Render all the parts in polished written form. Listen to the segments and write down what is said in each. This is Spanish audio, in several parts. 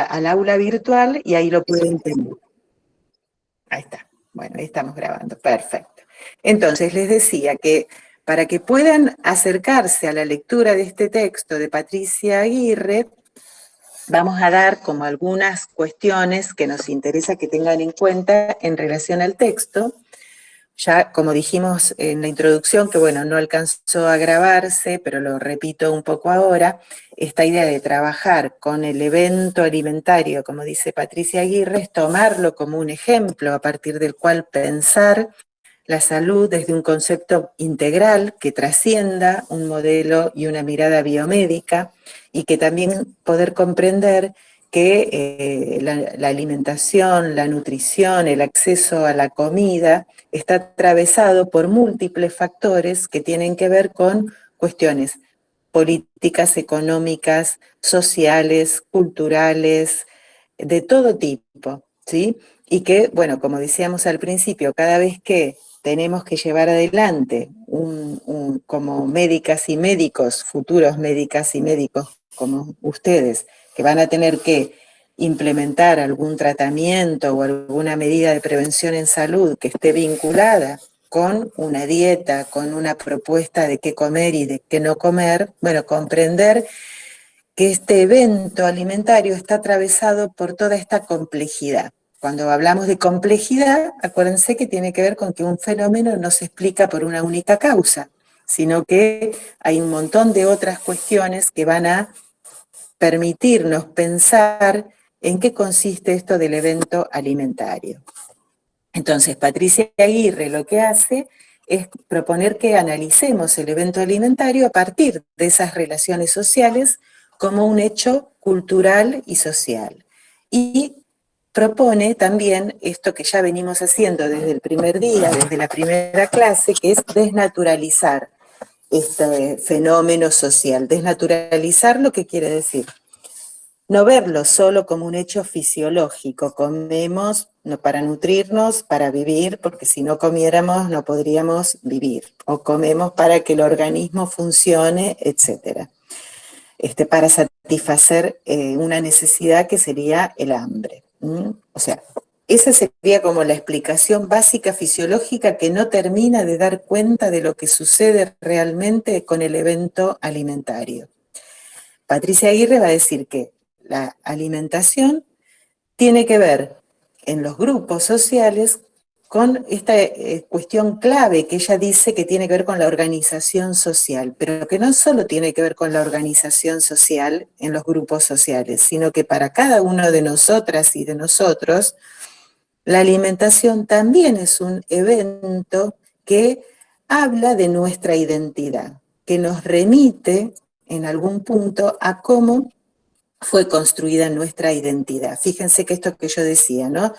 al aula virtual y ahí lo pueden tener. Ahí está. Bueno, ahí estamos grabando. Perfecto. Entonces, les decía que para que puedan acercarse a la lectura de este texto de Patricia Aguirre, vamos a dar como algunas cuestiones que nos interesa que tengan en cuenta en relación al texto. Ya, como dijimos en la introducción, que bueno, no alcanzó a grabarse, pero lo repito un poco ahora, esta idea de trabajar con el evento alimentario, como dice Patricia Aguirre, es tomarlo como un ejemplo a partir del cual pensar la salud desde un concepto integral que trascienda un modelo y una mirada biomédica y que también poder comprender que la alimentación, la nutrición, el acceso a la comida está atravesado por múltiples factores que tienen que ver con cuestiones políticas, económicas, sociales, culturales, de todo tipo, ¿sí? Y que, bueno, como decíamos al principio, cada vez que tenemos que llevar adelante como médicas y médicos, futuros médicas y médicos como ustedes, que van a tener que implementar algún tratamiento o alguna medida de prevención en salud que esté vinculada con una dieta, con una propuesta de qué comer y de qué no comer, bueno, comprender que este evento alimentario está atravesado por toda esta complejidad. Cuando hablamos de complejidad, acuérdense que tiene que ver con que un fenómeno no se explica por una única causa, sino que hay un montón de otras cuestiones que van a permitirnos pensar en qué consiste esto del evento alimentario. Entonces, Patricia Aguirre lo que hace es proponer que analicemos el evento alimentario a partir de esas relaciones sociales como un hecho cultural y social. Y propone también esto que ya venimos haciendo desde el primer día, desde la primera clase, que es desnaturalizar este fenómeno social. Desnaturalizar lo que quiere decir no verlo solo como un hecho fisiológico, comemos para nutrirnos, para vivir, porque si no comiéramos no podríamos vivir, o comemos para que el organismo funcione, etc. Para satisfacer una necesidad que sería el hambre. O sea, esa sería como la explicación básica fisiológica que no termina de dar cuenta de lo que sucede realmente con el evento alimentario. Patricia Aguirre va a decir que la alimentación tiene que ver en los grupos sociales con esta cuestión clave que ella dice que tiene que ver con la organización social, pero que no solo tiene que ver con la organización social en los grupos sociales, sino que para cada uno de nosotras y de nosotros, la alimentación también es un evento que habla de nuestra identidad, que nos remite en algún punto a cómo fue construida nuestra identidad. Fíjense que esto que yo decía, ¿no?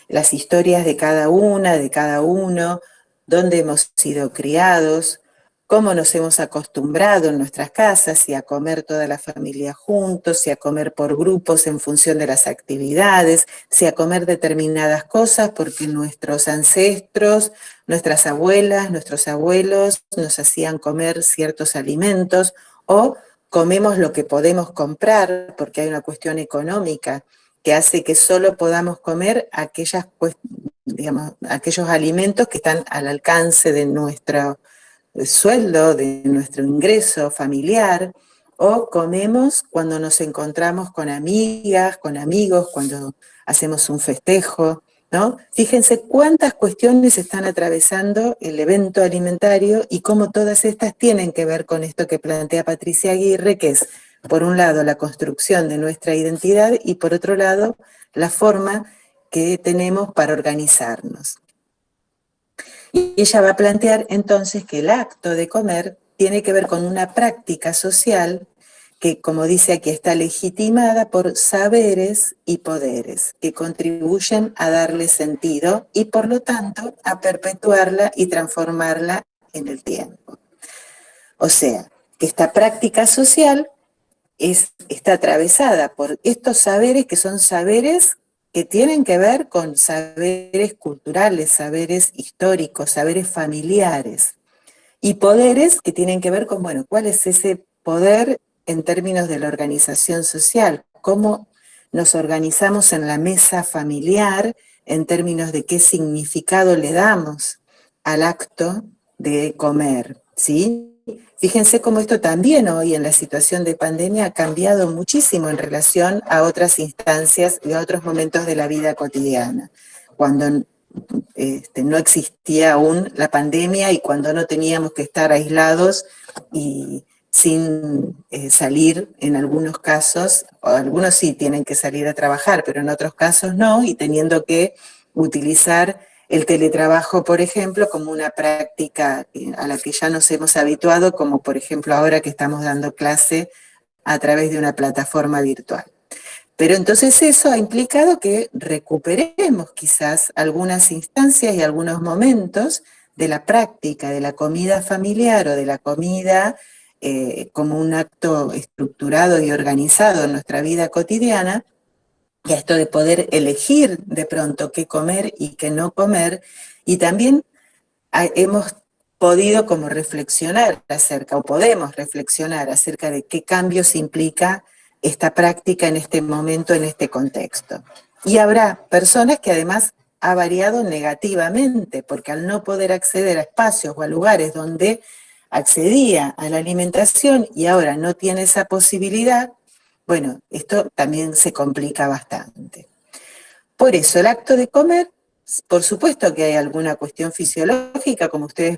Las historias de cada una, de cada uno, dónde hemos sido criados, cómo nos hemos acostumbrado en nuestras casas, si a comer toda la familia juntos, si a comer por grupos en función de las actividades, si a comer determinadas cosas porque nuestros ancestros, nuestras abuelas, nuestros abuelos nos hacían comer ciertos alimentos, o comemos lo que podemos comprar porque hay una cuestión económica que hace que solo podamos comer aquellos alimentos que están al alcance de nuestro sueldo, de nuestro ingreso familiar, o comemos cuando nos encontramos con amigas, con amigos, cuando hacemos un festejo, ¿no? Fíjense cuántas cuestiones están atravesando el evento alimentario y cómo todas estas tienen que ver con esto que plantea Patricia Aguirre, que es, por un lado, la construcción de nuestra identidad y, por otro lado, la forma que tenemos para organizarnos. Y ella va a plantear entonces que el acto de comer tiene que ver con una práctica social que, como dice aquí, está legitimada por saberes y poderes que contribuyen a darle sentido y, por lo tanto, a perpetuarla y transformarla en el tiempo. O sea, que esta práctica social está atravesada por estos saberes que son saberes que tienen que ver con saberes culturales, saberes históricos, saberes familiares, y poderes que tienen que ver con, bueno, cuál es ese poder en términos de la organización social, cómo nos organizamos en la mesa familiar en términos de qué significado le damos al acto de comer, ¿sí? Fíjense cómo esto también hoy en la situación de pandemia ha cambiado muchísimo en relación a otras instancias y a otros momentos de la vida cotidiana, cuando no existía aún la pandemia y cuando no teníamos que estar aislados y sin salir en algunos casos, o algunos sí tienen que salir a trabajar, pero en otros casos no, y teniendo que utilizar el teletrabajo, por ejemplo, como una práctica a la que ya nos hemos habituado, como por ejemplo ahora que estamos dando clase a través de una plataforma virtual. Pero entonces eso ha implicado que recuperemos quizás algunas instancias y algunos momentos de la práctica de la comida familiar o de la comida como un acto estructurado y organizado en nuestra vida cotidiana, y esto de poder elegir de pronto qué comer y qué no comer, y también hemos podido como reflexionar acerca, o podemos reflexionar acerca de qué cambios implica esta práctica en este momento, en este contexto. Y habrá personas que además ha variado negativamente, porque al no poder acceder a espacios o a lugares donde accedía a la alimentación y ahora no tiene esa posibilidad, bueno, esto también se complica bastante. Por eso el acto de comer, por supuesto que hay alguna cuestión fisiológica, como ustedes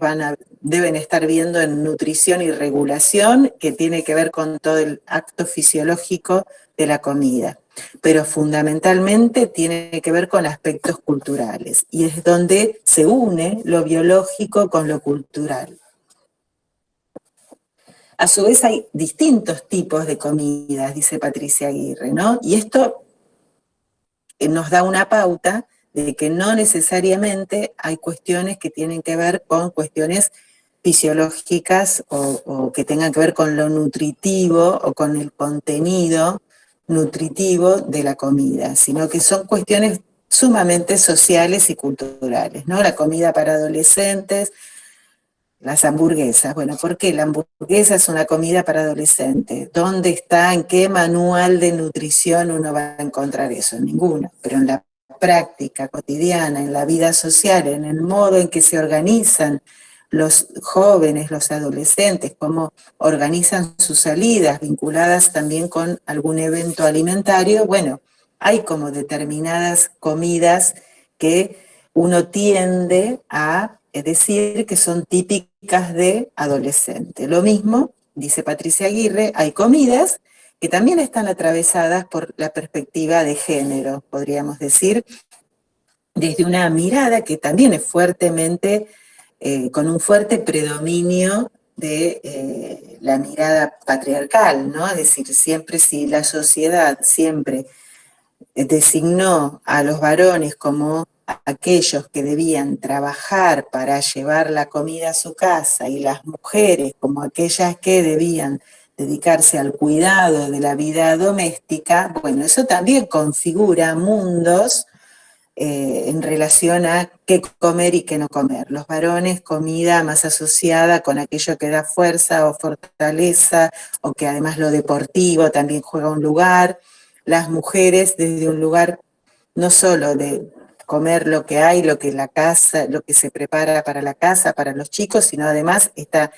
deben estar viendo en nutrición y regulación, que tiene que ver con todo el acto fisiológico de la comida, pero fundamentalmente tiene que ver con aspectos culturales, y es donde se une lo biológico con lo cultural. A su vez hay distintos tipos de comidas, dice Patricia Aguirre, ¿no? Y esto nos da una pauta de que no necesariamente hay cuestiones que tienen que ver con cuestiones fisiológicas o que tengan que ver con lo nutritivo o con el contenido nutritivo de la comida, sino que son cuestiones sumamente sociales y culturales, ¿no? La comida para adolescentes, las hamburguesas. Bueno, ¿por qué la hamburguesa es una comida para adolescentes? ¿Dónde está, en qué manual de nutrición uno va a encontrar eso? En ninguno. Pero en la práctica cotidiana, en la vida social, en el modo en que se organizan los jóvenes, los adolescentes, cómo organizan sus salidas vinculadas también con algún evento alimentario, bueno, hay como determinadas comidas que uno tiende a decir que son típicas de adolescente. Lo mismo, dice Patricia Aguirre, hay comidas que también están atravesadas por la perspectiva de género, podríamos decir, desde una mirada que también es fuertemente, con un fuerte predominio de la mirada patriarcal, ¿no? Es decir, siempre si la sociedad siempre designó a los varones como aquellos que debían trabajar para llevar la comida a su casa y las mujeres como aquellas que debían dedicarse al cuidado de la vida doméstica, bueno, eso también configura mundos en relación a qué comer y qué no comer. Los varones, comida más asociada con aquello que da fuerza o fortaleza, o que además lo deportivo también juega un lugar. Las mujeres desde un lugar no solo de comer lo que hay, lo que la casa, lo que se prepara para la casa, para los chicos, sino además esta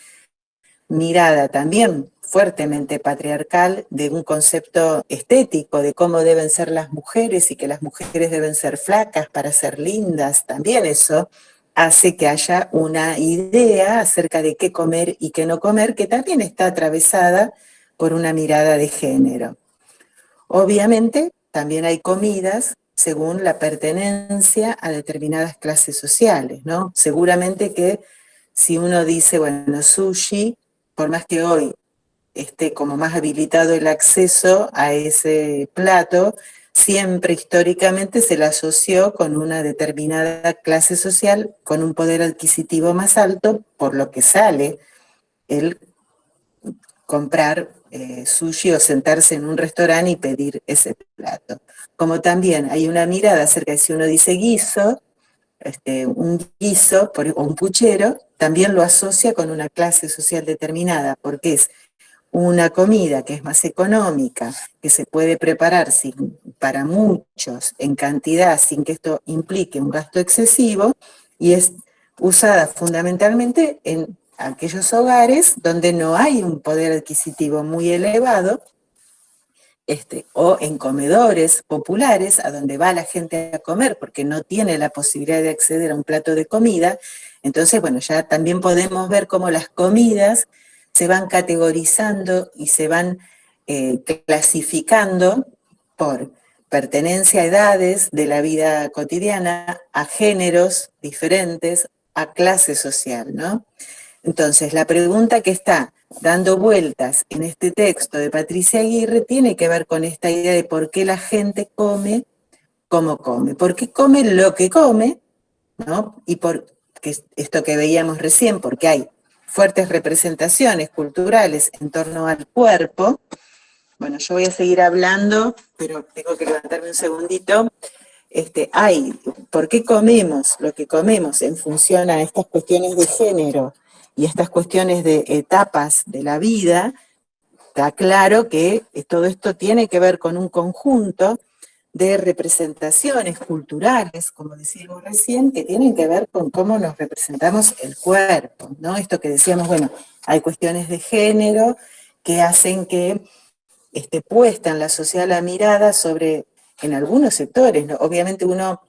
mirada también fuertemente patriarcal de un concepto estético de cómo deben ser las mujeres y que las mujeres deben ser flacas para ser lindas, también eso hace que haya una idea acerca de qué comer y qué no comer, que también está atravesada por una mirada de género. Obviamente, también hay comidas según la pertenencia a determinadas clases sociales, ¿no? Seguramente que si uno dice, bueno, sushi, por más que hoy esté como más habilitado el acceso a ese plato, siempre históricamente se le asoció con una determinada clase social, con un poder adquisitivo más alto, por lo que sale el comprar sushi o sentarse en un restaurante y pedir ese plato. Como también hay una mirada acerca de si uno dice guiso, un guiso o un puchero, también lo asocia con una clase social determinada, porque es una comida que es más económica, que se puede preparar para muchos en cantidad sin que esto implique un gasto excesivo, y es usada fundamentalmente en aquellos hogares donde no hay un poder adquisitivo muy elevado, o en comedores populares a donde va la gente a comer porque no tiene la posibilidad de acceder a un plato de comida. Entonces, bueno, ya también podemos ver cómo las comidas se van categorizando y se van clasificando por pertenencia a edades de la vida cotidiana, a géneros diferentes, a clase social, ¿no? Entonces, la pregunta que está dando vueltas en este texto de Patricia Aguirre tiene que ver con esta idea de por qué la gente come como come, por qué come lo que come, ¿no? Y por esto que veíamos recién, porque hay fuertes representaciones culturales en torno al cuerpo. Bueno, yo voy a seguir hablando, pero tengo que levantarme un segundito. ¿Por qué comemos lo que comemos en función a estas cuestiones de género y estas cuestiones de etapas de la vida? Está claro que todo esto tiene que ver con un conjunto de representaciones culturales, como decíamos recién, que tienen que ver con cómo nos representamos el cuerpo, ¿no? Esto que decíamos, bueno, hay cuestiones de género que hacen que esté puesta en la sociedad la mirada sobre, en algunos sectores, ¿no? Obviamente uno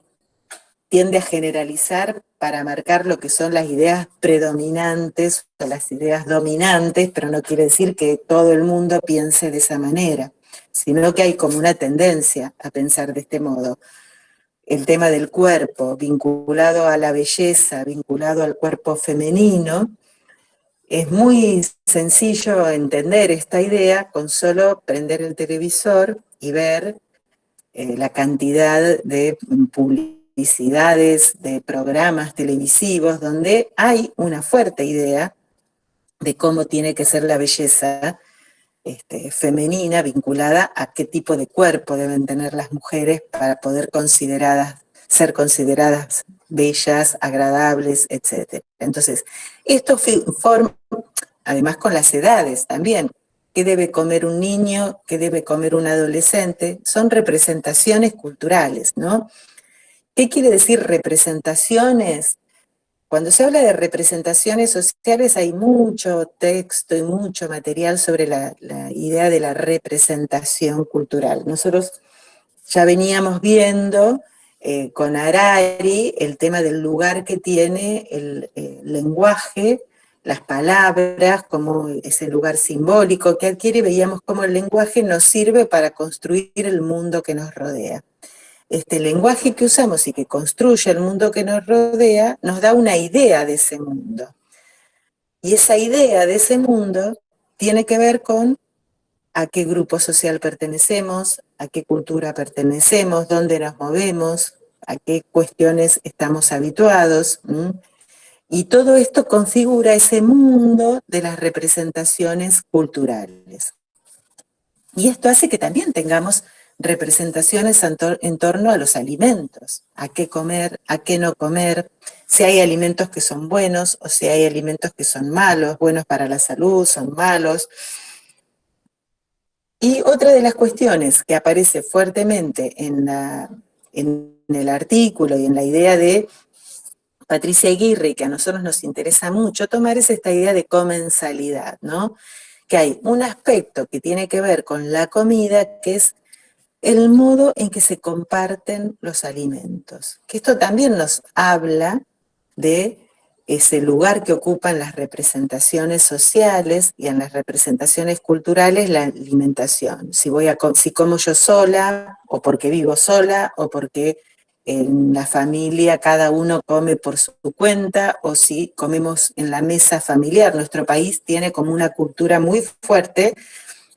tiende a generalizar para marcar lo que son las ideas predominantes o las ideas dominantes, pero no quiere decir que todo el mundo piense de esa manera, sino que hay como una tendencia a pensar de este modo. El tema del cuerpo vinculado a la belleza, vinculado al cuerpo femenino, es muy sencillo entender esta idea con solo prender el televisor y ver la cantidad de publicidades, de programas televisivos, donde hay una fuerte idea de cómo tiene que ser la belleza femenina vinculada a qué tipo de cuerpo deben tener las mujeres para poder ser consideradas bellas, agradables, etc. Entonces, esto forma, además con las edades también, qué debe comer un niño, qué debe comer un adolescente, son representaciones culturales, ¿no? ¿Qué quiere decir representaciones? Cuando se habla de representaciones sociales hay mucho texto y mucho material sobre la idea de la representación cultural. Nosotros ya veníamos viendo con Harari el tema del lugar que tiene el lenguaje, las palabras, como ese lugar simbólico que adquiere, y veíamos cómo el lenguaje nos sirve para construir el mundo que nos rodea. Este lenguaje que usamos y que construye el mundo que nos rodea nos da una idea de ese mundo. Y esa idea de ese mundo tiene que ver con a qué grupo social pertenecemos, a qué cultura pertenecemos, dónde nos movemos, a qué cuestiones estamos habituados. Y todo esto configura ese mundo de las representaciones culturales. Y esto hace que también tengamos representaciones en torno a los alimentos, a qué comer, a qué no comer, si hay alimentos que son buenos o si hay alimentos que son malos, buenos para la salud, son malos. Y otra de las cuestiones que aparece fuertemente en el artículo y en la idea de Patricia Aguirre, y que a nosotros nos interesa mucho tomar, es esta idea de comensalidad, ¿no? Que hay un aspecto que tiene que ver con la comida, que es el modo en que se comparten los alimentos. Que esto también nos habla de ese lugar que ocupan las representaciones sociales y en las representaciones culturales la alimentación. Si como yo sola, o porque vivo sola, o porque en la familia cada uno come por su cuenta, o si comemos en la mesa familiar. Nuestro país tiene como una cultura muy fuerte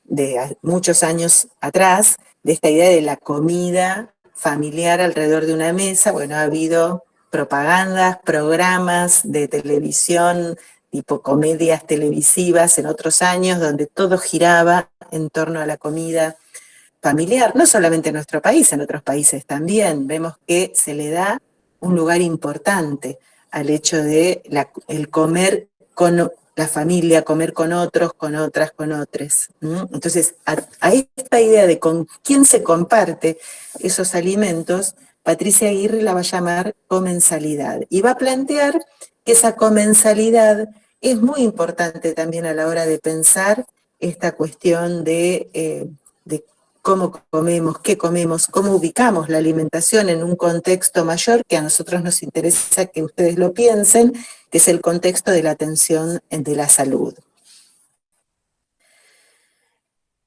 de muchos años atrás, de esta idea de la comida familiar alrededor de una mesa. Bueno, ha habido propagandas, programas de televisión, tipo comedias televisivas en otros años, donde todo giraba en torno a la comida familiar, no solamente en nuestro país, en otros países también. Vemos que se le da un lugar importante al hecho de el comer la familia, comer con otros, con otras, con otros. Entonces, a esta idea de con quién se comparte esos alimentos, Patricia Aguirre la va a llamar comensalidad y va a plantear que esa comensalidad es muy importante también a la hora de pensar esta cuestión de cómo comemos, qué comemos, cómo ubicamos la alimentación en un contexto mayor que a nosotros nos interesa que ustedes lo piensen, que es el contexto de la atención de la salud.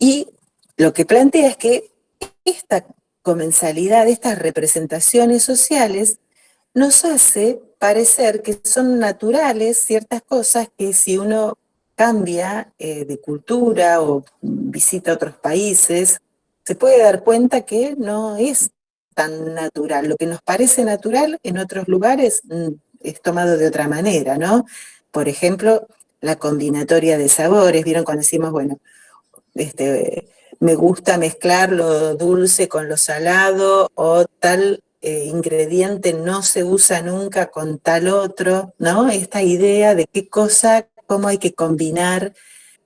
Y lo que plantea es que esta comensalidad, estas representaciones sociales, nos hace parecer que son naturales ciertas cosas que si uno cambia de cultura o visita otros países, se puede dar cuenta que no es tan natural. Lo que nos parece natural en otros lugares es tomado de otra manera, ¿no? Por ejemplo, la combinatoria de sabores, ¿vieron cuando decimos, bueno, me gusta mezclar lo dulce con lo salado o tal ingrediente no se usa nunca con tal otro, ¿no? Esta idea de qué cosa, cómo hay que combinar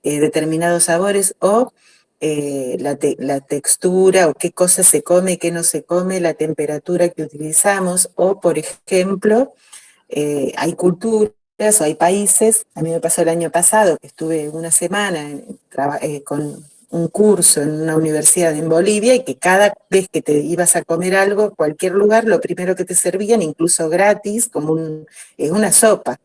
determinados sabores o la textura o qué cosa se come, qué no se come, la temperatura que utilizamos o, por ejemplo, hay culturas o hay países, a mí me pasó el año pasado que estuve una semana con un curso en una universidad en Bolivia y que cada vez que te ibas a comer algo, cualquier lugar, lo primero que te servían, incluso gratis, es una sopa,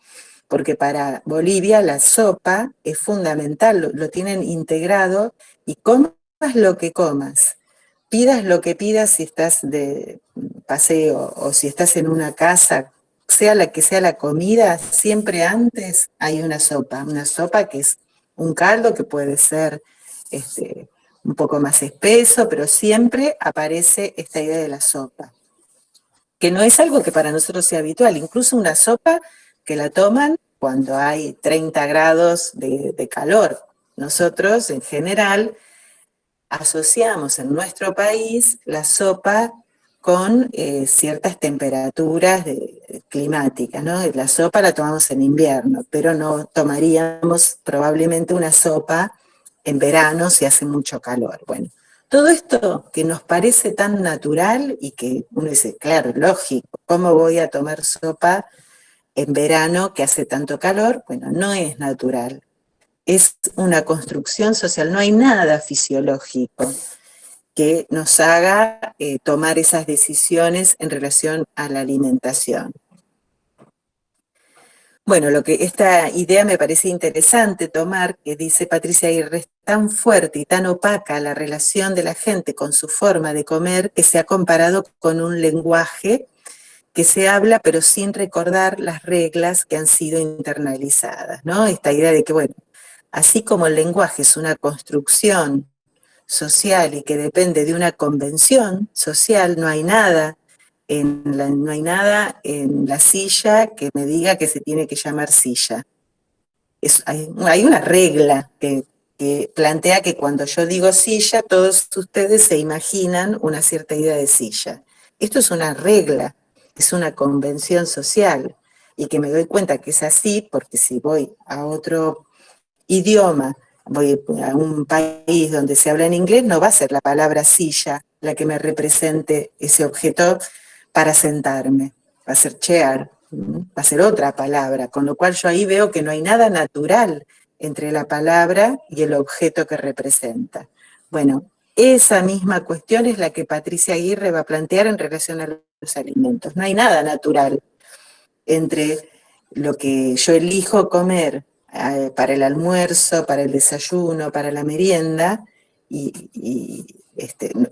porque para Bolivia la sopa es fundamental, lo tienen integrado y comas lo que comas, pidas lo que pidas si estás de paseo o si estás en una casa, sea la que sea la comida, siempre antes hay una sopa que es un caldo que puede ser un poco más espeso, pero siempre aparece esta idea de la sopa, que no es algo que para nosotros sea habitual, incluso una sopa que la toman cuando hay 30 grados de calor. Nosotros, en general, asociamos en nuestro país la sopa con ciertas temperaturas climáticas, ¿no? La sopa la tomamos en invierno, pero no tomaríamos probablemente una sopa en verano si hace mucho calor. Bueno, todo esto que nos parece tan natural y que uno dice, claro, lógico, ¿cómo voy a tomar sopa en verano que hace tanto calor? Bueno, no es natural. Es una construcción social, no hay nada fisiológico que nos haga tomar esas decisiones en relación a la alimentación. Bueno, esta idea me parece interesante tomar, que dice Patricia Aguirre, es tan fuerte y tan opaca la relación de la gente con su forma de comer que se ha comparado con un lenguaje que se habla pero sin recordar las reglas que han sido internalizadas, ¿no? Esta idea de que, bueno, así como el lenguaje es una construcción social y que depende de una convención social, no hay nada en la silla que me diga que se tiene que llamar silla. Hay una regla que plantea que cuando yo digo silla, todos ustedes se imaginan una cierta idea de silla. Esto es una regla, es una convención social, y que me doy cuenta que es así porque si voy a otro idioma, voy a un país donde se habla en inglés, no va a ser la palabra silla la que me represente ese objeto para sentarme, va a ser chair, va a ser otra palabra, con lo cual yo ahí veo que no hay nada natural entre la palabra y el objeto que representa. Bueno, esa misma cuestión es la que Patricia Aguirre va a plantear en relación a los alimentos. No hay nada natural entre lo que yo elijo comer para el almuerzo, para el desayuno, para la merienda,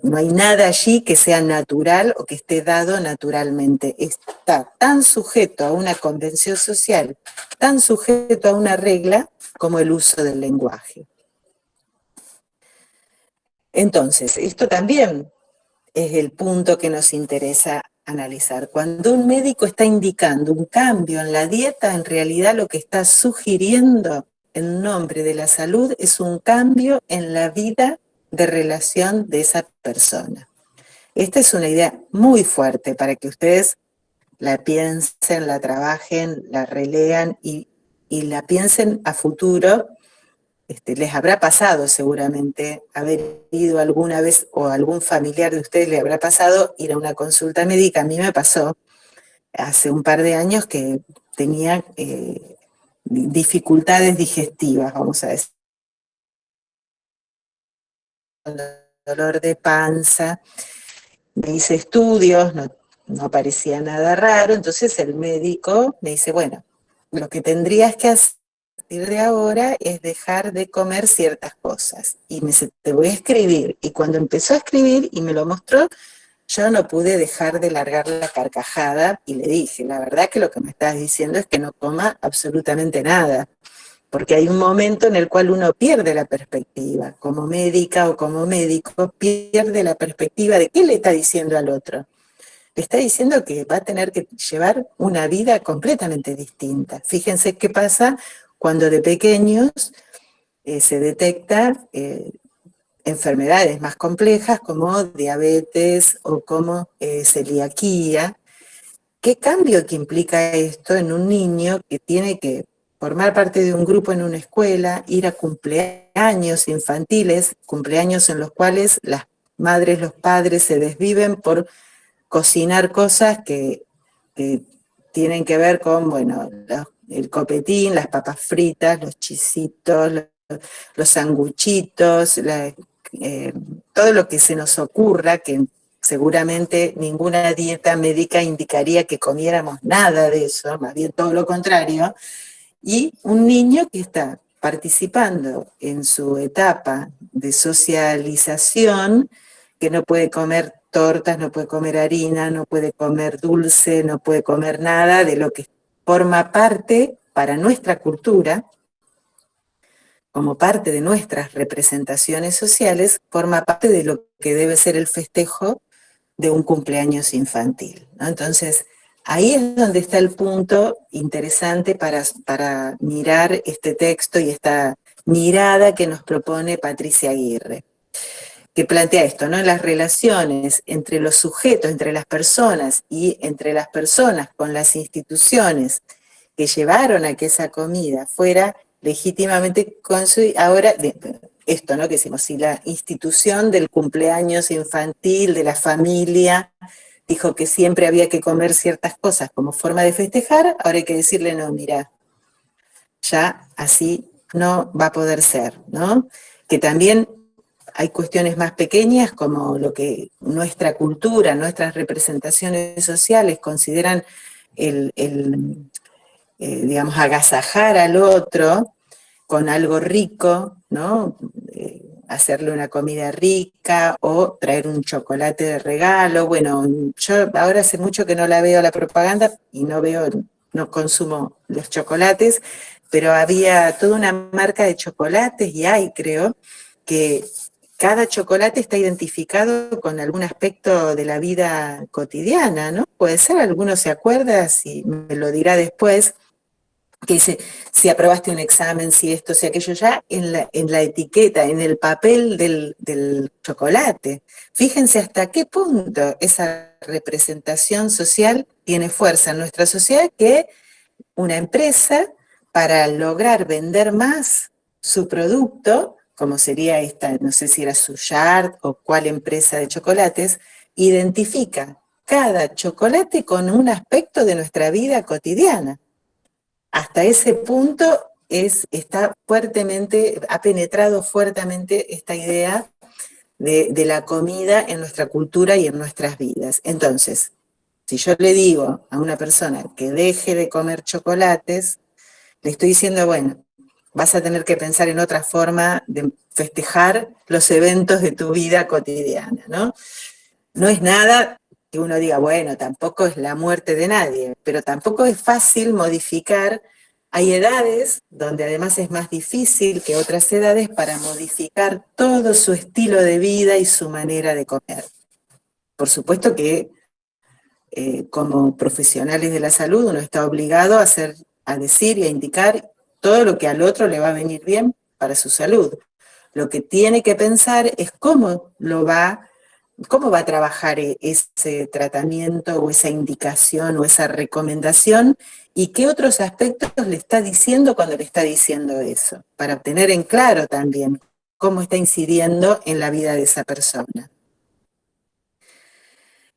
no hay nada allí que sea natural o que esté dado naturalmente. Está tan sujeto a una convención social, tan sujeto a una regla como el uso del lenguaje. Entonces, esto también es el punto que nos interesa analizar. Cuando un médico está indicando un cambio en la dieta, en realidad lo que está sugiriendo en nombre de la salud es un cambio en la vida de relación de esa persona. Esta es una idea muy fuerte para que ustedes la piensen, la trabajen, la relean y y la piensen a futuro. Les habrá pasado seguramente haber ido alguna vez, o algún familiar de ustedes le habrá pasado ir a una consulta médica. A mí me pasó hace un par de años que tenía dificultades digestivas, vamos a decir, dolor de panza. Me hice estudios, no parecía nada raro, entonces el médico me dice, bueno, lo que tendrías que hacer a partir de ahora es dejar de comer ciertas cosas. Y me dice, te voy a escribir. Y cuando empezó a escribir y me lo mostró, yo no pude dejar de largar la carcajada y le dije, la verdad que lo que me estás diciendo es que no coma absolutamente nada, porque hay un momento en el cual uno pierde la perspectiva, como médica o como médico, pierde la perspectiva de qué le está diciendo al otro. Le está diciendo que va a tener que llevar una vida completamente distinta. Fíjense qué pasa cuando de pequeños se detecta enfermedades más complejas como diabetes o como celiaquía. ¿Qué cambio que implica esto en un niño que tiene que formar parte de un grupo en una escuela, ir a cumpleaños infantiles, cumpleaños en los cuales las madres, los padres se desviven por cocinar cosas que tienen que ver con, bueno, el copetín, las papas fritas, los chisitos, los sanguchitos, todo lo que se nos ocurra, que seguramente ninguna dieta médica indicaría que comiéramos nada de eso, más bien todo lo contrario, y un niño que está participando en su etapa de socialización, que no puede comer tortas, no puede comer harina, no puede comer dulce, no puede comer nada de lo que forma parte para nuestra cultura, como parte de nuestras representaciones sociales, forma parte de lo que debe ser el festejo de un cumpleaños infantil, ¿no? Entonces, ahí es donde está el punto interesante para mirar este texto y esta mirada que nos propone Patricia Aguirre, que plantea esto, ¿no? Las relaciones entre los sujetos, entre las personas y entre las personas con las instituciones que llevaron a que esa comida fuera legítimamente consumida. Ahora, esto, ¿no? Que decimos, si la institución del cumpleaños infantil, de la familia, dijo que siempre había que comer ciertas cosas como forma de festejar, ahora hay que decirle, no, mira, ya así no va a poder ser, ¿no? Que también hay cuestiones más pequeñas como lo que nuestra cultura, nuestras representaciones sociales consideran digamos, agasajar al otro con algo rico, ¿no? Hacerle una comida rica o traer un chocolate de regalo. Bueno, yo ahora hace mucho que no la veo la propaganda y no consumo los chocolates, pero había toda una marca de chocolates y hay, creo, que cada chocolate está identificado con algún aspecto de la vida cotidiana, ¿no? Puede ser, alguno se acuerda, si me lo dirá después, que dice si aprobaste un examen, si esto, si aquello, ya en la etiqueta, en el papel del chocolate. Fíjense hasta qué punto esa representación social tiene fuerza en nuestra sociedad, que una empresa, para lograr vender más su producto, como sería esta, no sé si era Suyard o cuál empresa de chocolates, identifica cada chocolate con un aspecto de nuestra vida cotidiana. Hasta ese punto está fuertemente, ha penetrado fuertemente esta idea de la comida en nuestra cultura y en nuestras vidas. Entonces, si yo le digo a una persona que deje de comer chocolates, le estoy diciendo, bueno, vas a tener que pensar en otra forma de festejar los eventos de tu vida cotidiana, ¿no? No es nada que uno diga, bueno, tampoco es la muerte de nadie, pero tampoco es fácil modificar. Hay edades donde además es más difícil que otras edades para modificar todo su estilo de vida y su manera de comer. Por supuesto que como profesionales de la salud uno está obligado a decir y a indicar todo lo que al otro le va a venir bien para su salud. Lo que tiene que pensar es cómo lo va ¿Cómo va a trabajar ese tratamiento o esa indicación o esa recomendación? ¿Y qué otros aspectos le está diciendo cuando le está diciendo eso? Para tener en claro también cómo está incidiendo en la vida de esa persona.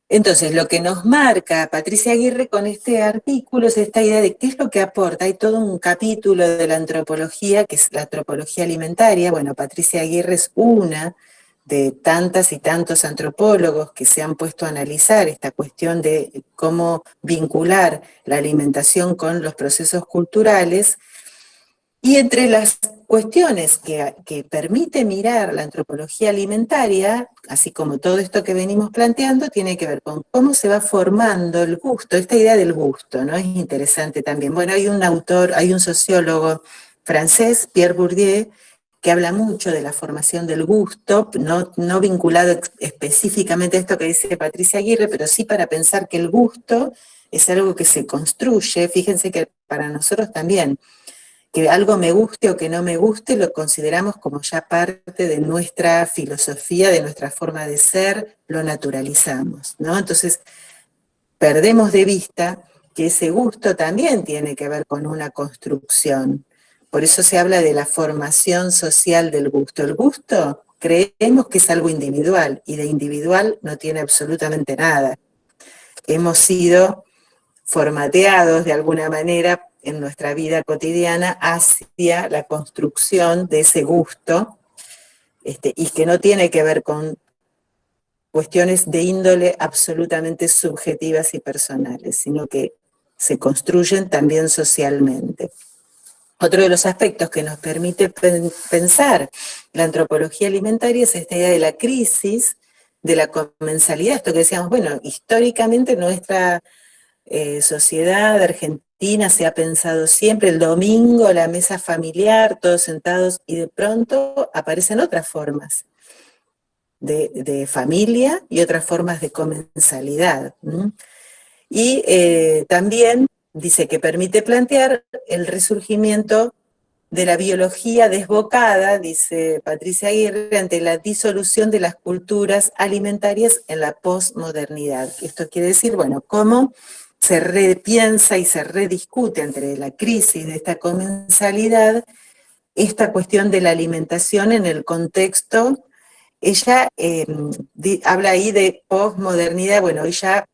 Entonces, lo que nos marca Patricia Aguirre con este artículo es esta idea de qué es lo que aporta. Hay todo un capítulo de la antropología, que es la antropología alimentaria. Bueno, Patricia Aguirre es una de tantas y tantos antropólogos que se han puesto a analizar esta cuestión de cómo vincular la alimentación con los procesos culturales, y entre las cuestiones que permite mirar la antropología alimentaria, así como todo esto que venimos planteando, tiene que ver con cómo se va formando el gusto, esta idea del gusto, ¿no? Es interesante también. Bueno, hay un autor, hay un sociólogo francés, Pierre Bourdieu, que habla mucho de la formación del gusto, no vinculado específicamente a esto que dice Patricia Aguirre, pero sí para pensar que el gusto es algo que se construye. Fíjense que para nosotros también que algo me guste o que no me guste, lo consideramos como ya parte de nuestra filosofía, de nuestra forma de ser, lo naturalizamos, ¿no? Entonces, perdemos de vista que ese gusto también tiene que ver con una construcción. Por eso se habla de la formación social del gusto. El gusto creemos que es algo individual y de individual no tiene absolutamente nada. Hemos sido formateados de alguna manera en nuestra vida cotidiana hacia la construcción de ese gusto, y que no tiene que ver con cuestiones de índole absolutamente subjetivas y personales, sino que se construyen también socialmente. Otro de los aspectos que nos permite pensar la antropología alimentaria es esta idea de la crisis, de la comensalidad, esto que decíamos, bueno, históricamente nuestra sociedad argentina se ha pensado siempre el domingo, la mesa familiar, todos sentados, y de pronto aparecen otras formas de familia y otras formas de comensalidad. Y también dice que permite plantear el resurgimiento de la biología desbocada, dice Patricia Aguirre, ante la disolución de las culturas alimentarias en la posmodernidad. Esto quiere decir, bueno, cómo se repiensa y se rediscute entre la crisis de esta comensalidad esta cuestión de la alimentación en el contexto. Ella habla ahí de posmodernidad, bueno, ella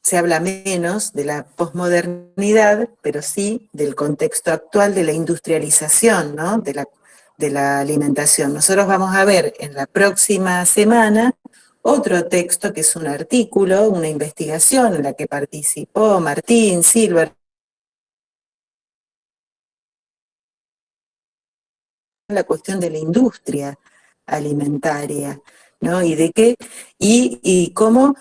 se habla menos de la posmodernidad, pero sí del contexto actual de la industrialización, ¿no? De la alimentación. Nosotros vamos a ver en la próxima semana otro texto que es un artículo, una investigación en la que participó Martín Silver, la cuestión de la industria alimentaria, ¿no? Y cómo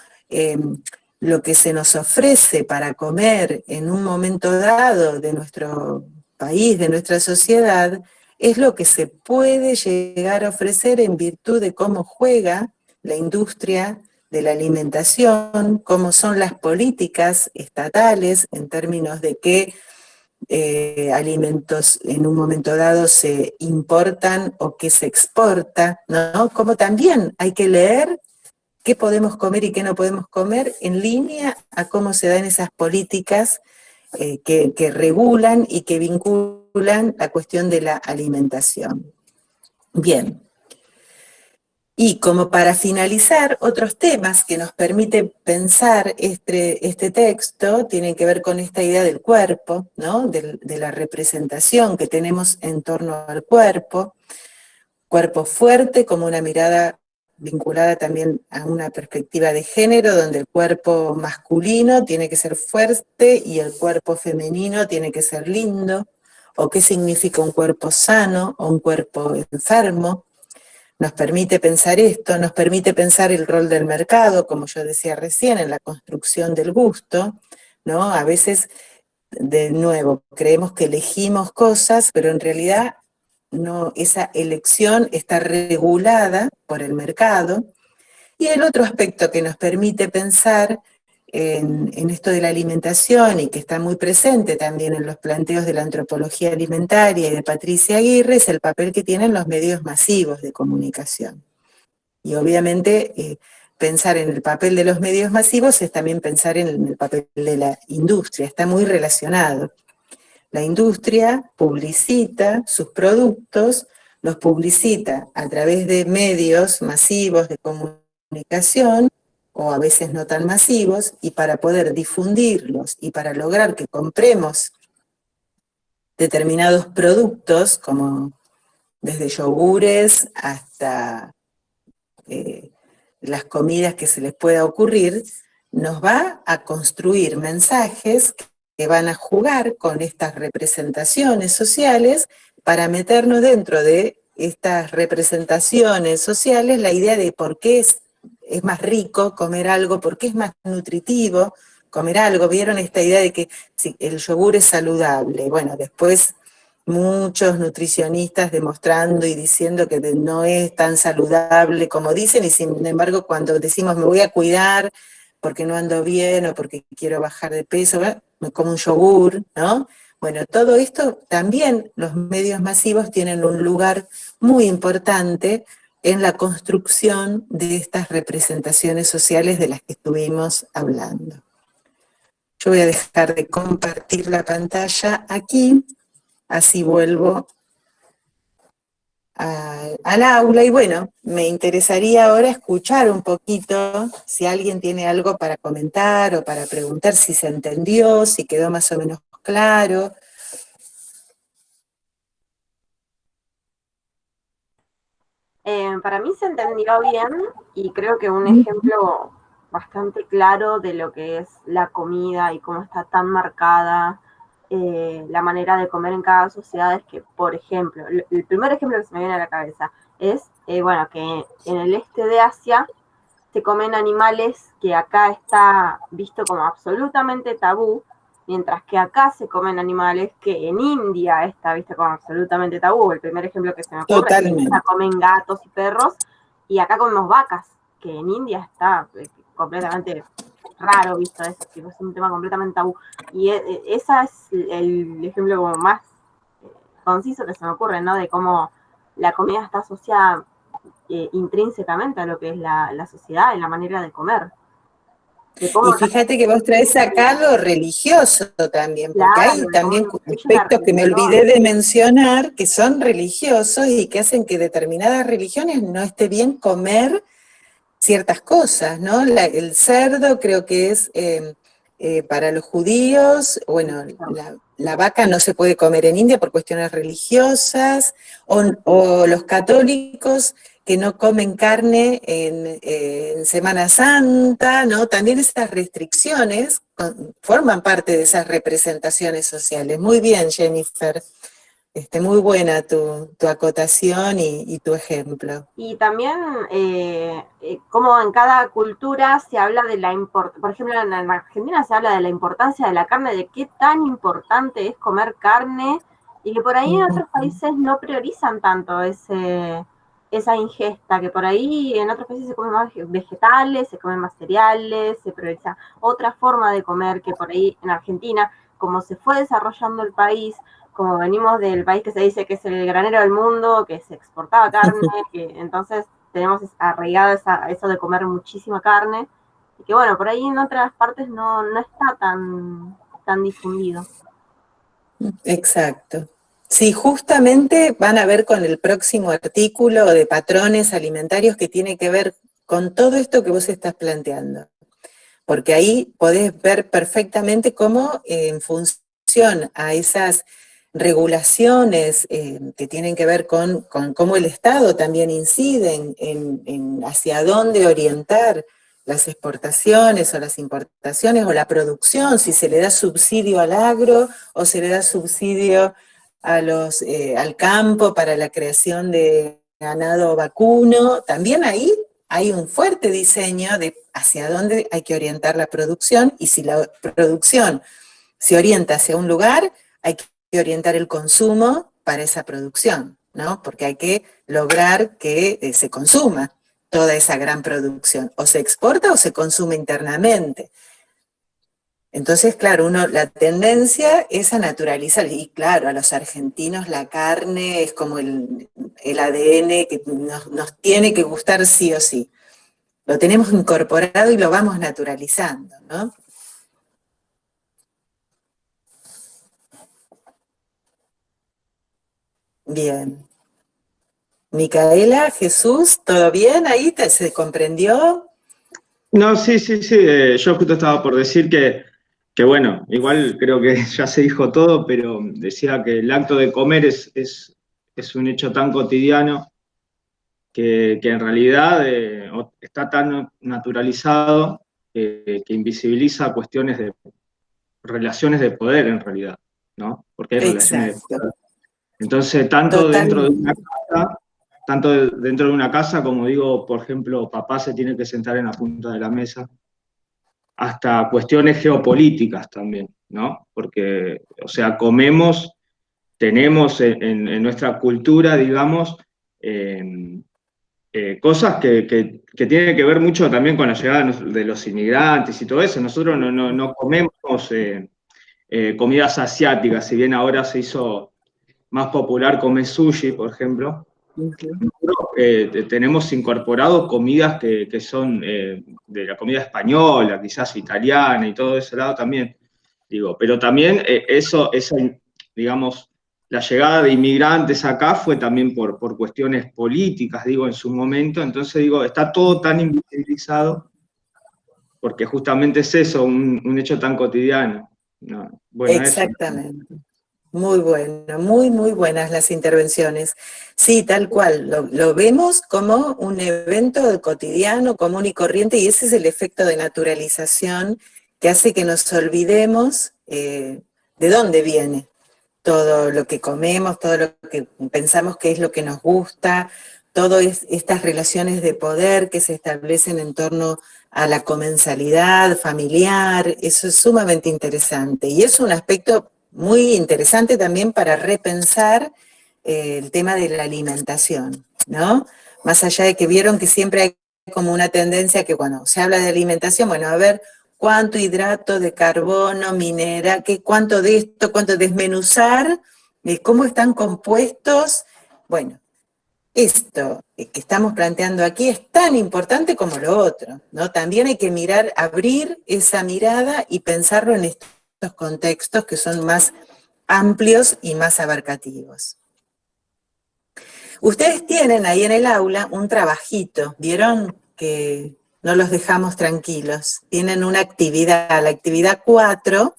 lo que se nos ofrece para comer en un momento dado de nuestro país, de nuestra sociedad, es lo que se puede llegar a ofrecer en virtud de cómo juega la industria de la alimentación, cómo son las políticas estatales en términos de qué alimentos en un momento dado se importan o que se exporta, ¿no? Como también hay que leer qué podemos comer y qué no podemos comer en línea a cómo se dan esas políticas que regulan y que vinculan la cuestión de la alimentación. Bien. Y como para finalizar, otros temas que nos permiten pensar este texto tienen que ver con esta idea del cuerpo, ¿no? De la representación que tenemos en torno al cuerpo fuerte como una mirada vinculada también a una perspectiva de género, donde el cuerpo masculino tiene que ser fuerte y el cuerpo femenino tiene que ser lindo, o qué significa un cuerpo sano o un cuerpo enfermo. Nos permite pensar esto, nos permite pensar el rol del mercado, como yo decía recién, en la construcción del gusto, ¿no? A veces, de nuevo, creemos que elegimos cosas, pero en realidad no, esa elección está regulada por el mercado. Y el otro aspecto que nos permite pensar en esto de la alimentación y que está muy presente también en los planteos de la antropología alimentaria y de Patricia Aguirre es el papel que tienen los medios masivos de comunicación. Y obviamente pensar en el papel de los medios masivos es también pensar en el papel de la industria, está muy relacionado. La industria publicita sus productos, los publicita a través de medios masivos de comunicación, o a veces no tan masivos, y para poder difundirlos y para lograr que compremos determinados productos, como desde yogures hasta las comidas que se les pueda ocurrir, nos va a construir mensajes que van a jugar con estas representaciones sociales para meternos dentro de estas representaciones sociales la idea de por qué es más rico comer algo, por qué es más nutritivo comer algo. ¿Vieron esta idea de que si el yogur es saludable? Bueno, después muchos nutricionistas demostrando y diciendo que no es tan saludable como dicen, y sin embargo cuando decimos me voy a cuidar porque no ando bien o porque quiero bajar de peso, me como un yogur, ¿no? Bueno, todo esto también los medios masivos tienen un lugar muy importante en la construcción de estas representaciones sociales de las que estuvimos hablando. Yo voy a dejar de compartir la pantalla aquí. Así vuelvo al aula y bueno, me interesaría ahora escuchar un poquito si alguien tiene algo para comentar o para preguntar si se entendió, si quedó más o menos claro. Para mí se entendió bien y creo que un ejemplo bastante claro de lo que es la comida y cómo está tan marcada la manera de comer en cada sociedad es que, por ejemplo, el primer ejemplo que se me viene a la cabeza es, bueno, que en el este de Asia se comen animales que acá está visto como absolutamente tabú, mientras que acá se comen animales que en India está visto como absolutamente tabú. El primer ejemplo que se me ocurre es que acá comen gatos y perros, y acá comemos vacas, que en India está completamente raro visto eso, es un tema completamente tabú. Y ese es el ejemplo como más conciso que se me ocurre, ¿no? De cómo la comida está asociada intrínsecamente a lo que es la sociedad y la manera de comer. De Y fíjate que vos traes acá lo religioso también, porque claro, hay también la aspectos que me religión. olvidé de mencionar que son religiosos y que hacen que determinadas religiones no esté bien comer ciertas cosas, ¿no? El cerdo creo que es para los judíos, bueno, la vaca no se puede comer en India por cuestiones religiosas, o los católicos que no comen carne en Semana Santa, ¿no? También esas restricciones forman parte de esas representaciones sociales. Muy bien, Jennifer. Muy buena tu acotación y tu ejemplo. Y también como en cada cultura se habla de la importancia, por ejemplo en Argentina se habla de la importancia de la carne, de qué tan importante es comer carne, y que por ahí en otros países no priorizan tanto esa ingesta, que por ahí en otros países se comen más vegetales, se comen más cereales, se prioriza otra forma de comer, que por ahí en Argentina, como se fue desarrollando el país, como venimos del país que se dice que es el granero del mundo, que se exportaba carne, que entonces tenemos arraigado eso de comer muchísima carne, y que bueno, por ahí en otras partes no está tan difundido. Exacto. Sí, justamente van a ver con el próximo artículo de patrones alimentarios que tiene que ver con todo esto que vos estás planteando. Porque ahí podés ver perfectamente cómo en función a esas regulaciones que tienen que ver con cómo el Estado también incide en hacia dónde orientar las exportaciones o las importaciones o la producción, si se le da subsidio al agro o se le da subsidio al campo para la creación de ganado vacuno, también ahí hay un fuerte diseño de hacia dónde hay que orientar la producción, y si la producción se orienta hacia un lugar, hay que orientar el consumo para esa producción, ¿no? Porque hay que lograr que se consuma toda esa gran producción. O se exporta o se consume internamente. Entonces, claro, la tendencia es a naturalizar, y claro, a los argentinos la carne es como el ADN que nos tiene que gustar sí o sí. lo tenemos incorporado y lo vamos naturalizando, ¿no? Bien. Micaela, Jesús, ¿todo bien ahí? ¿Se comprendió? No, sí, sí, sí. Yo justo estaba por decir que, bueno, igual creo que ya se dijo todo, pero decía que el acto de comer es un hecho tan cotidiano que en realidad está tan naturalizado que invisibiliza cuestiones de relaciones de poder en realidad, ¿no? Porque hay relaciones de Exacto, poder. Entonces, totalmente. dentro de una casa, como digo, por ejemplo, papá se tiene que sentar en la punta de la mesa, hasta cuestiones geopolíticas también, ¿no? Porque, o sea, tenemos en nuestra cultura, digamos, cosas que tienen que ver mucho también con la llegada de los inmigrantes y todo eso. Nosotros no comemos comidas asiáticas, si bien ahora se hizo más popular comer sushi, por ejemplo. Nosotros, tenemos incorporado comidas que son de la comida española, quizás italiana y todo ese lado también, digo, pero también digamos, la llegada de inmigrantes acá fue también por cuestiones políticas, digo, en su momento, entonces digo, está todo tan invisibilizado porque justamente es eso, un hecho tan cotidiano. No, bueno, eso. Exactamente. Muy bueno, muy, muy buenas las intervenciones. Sí, tal cual, lo vemos como un evento cotidiano, común y corriente, y ese es el efecto de naturalización que hace que nos olvidemos de dónde viene todo lo que comemos, todo lo que pensamos que es lo que nos gusta, todas estas relaciones de poder que se establecen en torno a la comensalidad familiar, eso es sumamente interesante. Y es un aspecto muy interesante también para repensar el tema de la alimentación, ¿no? Más allá de que vieron que siempre hay como una tendencia que cuando se habla de alimentación, bueno, a ver, cuánto hidrato de carbono, mineral, cuánto de esto, cuánto desmenuzar, cómo están compuestos. Bueno, esto que estamos planteando aquí es tan importante como lo otro, ¿no? También hay que mirar, abrir esa mirada y pensarlo en estos contextos que son más amplios y más abarcativos. Ustedes tienen ahí en el aula un trabajito, ¿vieron? Que no los dejamos tranquilos. Tienen una actividad, la actividad 4,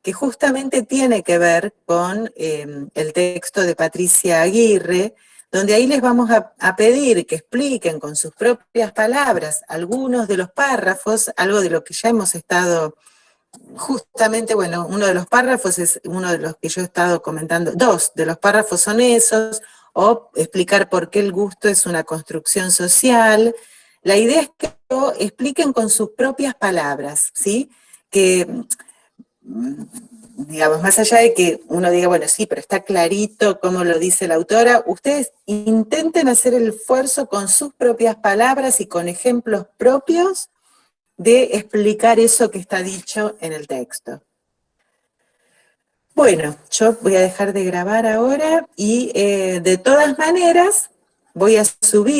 que justamente tiene que ver con el texto de Patricia Aguirre, donde ahí les vamos a pedir que expliquen con sus propias palabras algunos de los párrafos, algo de lo que ya hemos estado, justamente, bueno, uno de los párrafos es uno de los que yo he estado comentando, dos de los párrafos son esos, o explicar por qué el gusto es una construcción social. La idea es que lo expliquen con sus propias palabras, ¿sí? Que digamos, más allá de que uno diga, bueno, sí, pero está clarito cómo lo dice la autora, ustedes intenten hacer el esfuerzo con sus propias palabras y con ejemplos propios de explicar eso que está dicho en el texto. Bueno, yo voy a dejar de grabar ahora y de todas maneras voy a subir